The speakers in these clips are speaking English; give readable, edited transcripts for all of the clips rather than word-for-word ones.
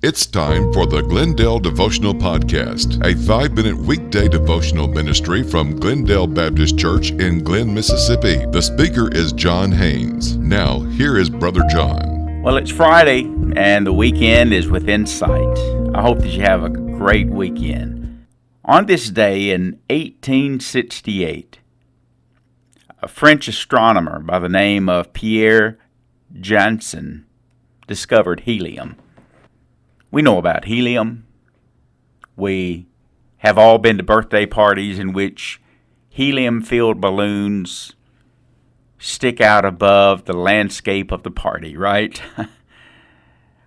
It's time for the Glendale Devotional Podcast, a 5-minute weekday devotional ministry from Glendale Baptist Church in Glen, Mississippi. The speaker is John Haynes. Now, here is Brother John. Well, it's Friday, and the weekend is within sight. I hope that you have a great weekend. On this day in 1868, a French astronomer by the name of Pierre Janssen discovered helium. We know about helium. We have all been to birthday parties in which helium-filled balloons stick out above the landscape of the party, right? I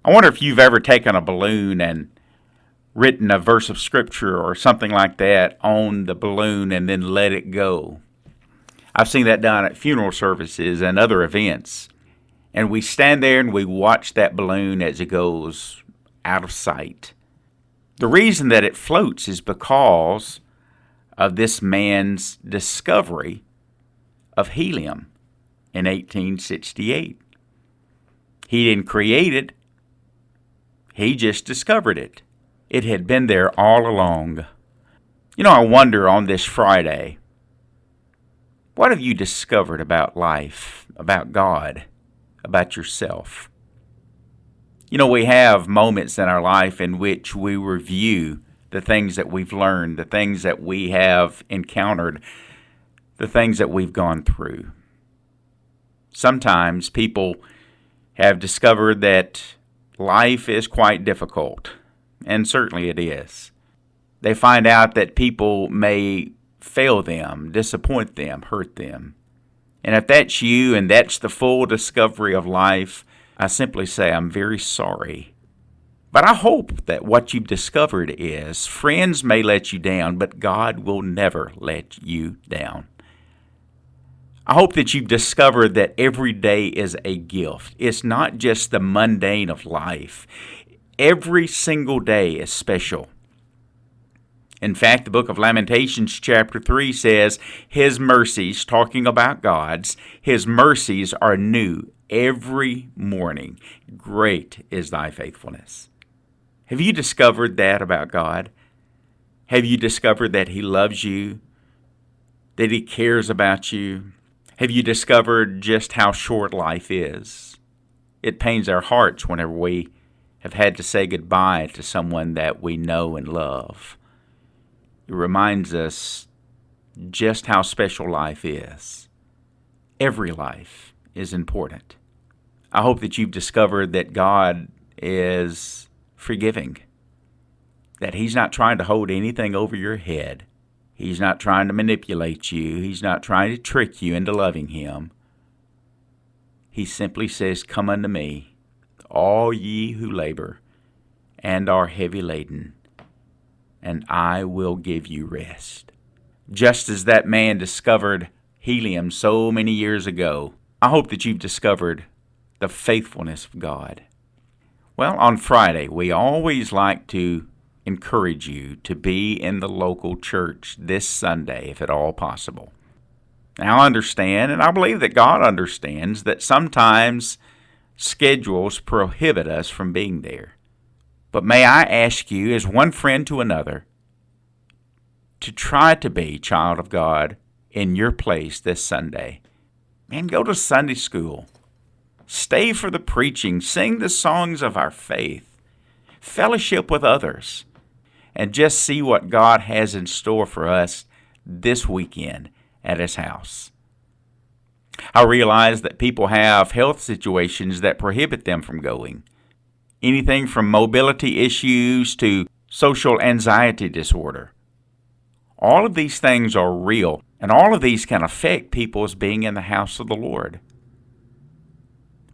wonder if you've ever taken a balloon and written a verse of scripture or something like that on the balloon and then let it go. I've seen that done at funeral services and other events. And we stand there and we watch that balloon as it goes out of sight. The reason that it floats is because of this man's discovery of helium in 1868. He didn't create it. He just discovered it. It had been there all along. You know, I wonder on this Friday, what have you discovered about life, about God, about yourself? You know, we have moments in our life in which we review the things that we've learned, the things that we have encountered, the things that we've gone through. Sometimes people have discovered that life is quite difficult, and certainly it is. They find out that people may fail them, disappoint them, hurt them. And if that's you and that's the full discovery of life, I simply say I'm very sorry. But I hope that what you've discovered is friends may let you down, but God will never let you down. I hope that you've discovered that every day is a gift. It's not just the mundane of life. Every single day is special. In fact, the book of Lamentations chapter 3 says, His mercies, talking about God's, His mercies are new every morning. Great is thy faithfulness. Have you discovered that about God? Have you discovered that He loves you? That He cares about you? Have you discovered just how short life is? It pains our hearts whenever we have had to say goodbye to someone that we know and love. It reminds us just how special life is. Every life is important. I hope that you've discovered that God is forgiving, that He's not trying to hold anything over your head. He's not trying to manipulate you. He's not trying to trick you into loving Him. He simply says, Come unto me, all ye who labor and are heavy laden, and I will give you rest. Just as that man discovered helium so many years ago, I hope that you've discovered the faithfulness of God. Well, on Friday, we always like to encourage you to be in the local church this Sunday, if at all possible. Now, I understand, and I believe that God understands, that sometimes schedules prohibit us from being there. But may I ask you, as one friend to another, to try to be child of God in your place this Sunday. Man, go to Sunday school. Stay for the preaching. Sing the songs of our faith. Fellowship with others. And just see what God has in store for us this weekend at His house. I realize that people have health situations that prohibit them from going. Anything from mobility issues to social anxiety disorder. All of these things are real, and all of these can affect people's being in the house of the Lord.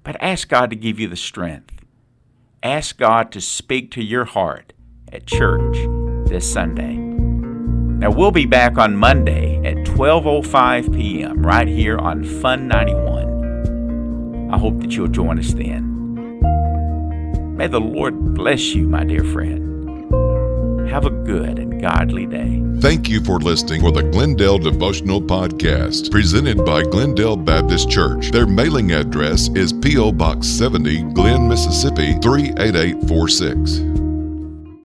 But ask God to give you the strength. Ask God to speak to your heart at church this Sunday. Now, we'll be back on Monday at 12:05 p.m. right here on Fun 91. I hope that you'll join us then. May the Lord bless you, my dear friend. Have a good and godly day. Thank you for listening for the Glendale Devotional Podcast, presented by Glendale Baptist Church. Their mailing address is P.O. Box 70, Glen, Mississippi 38846.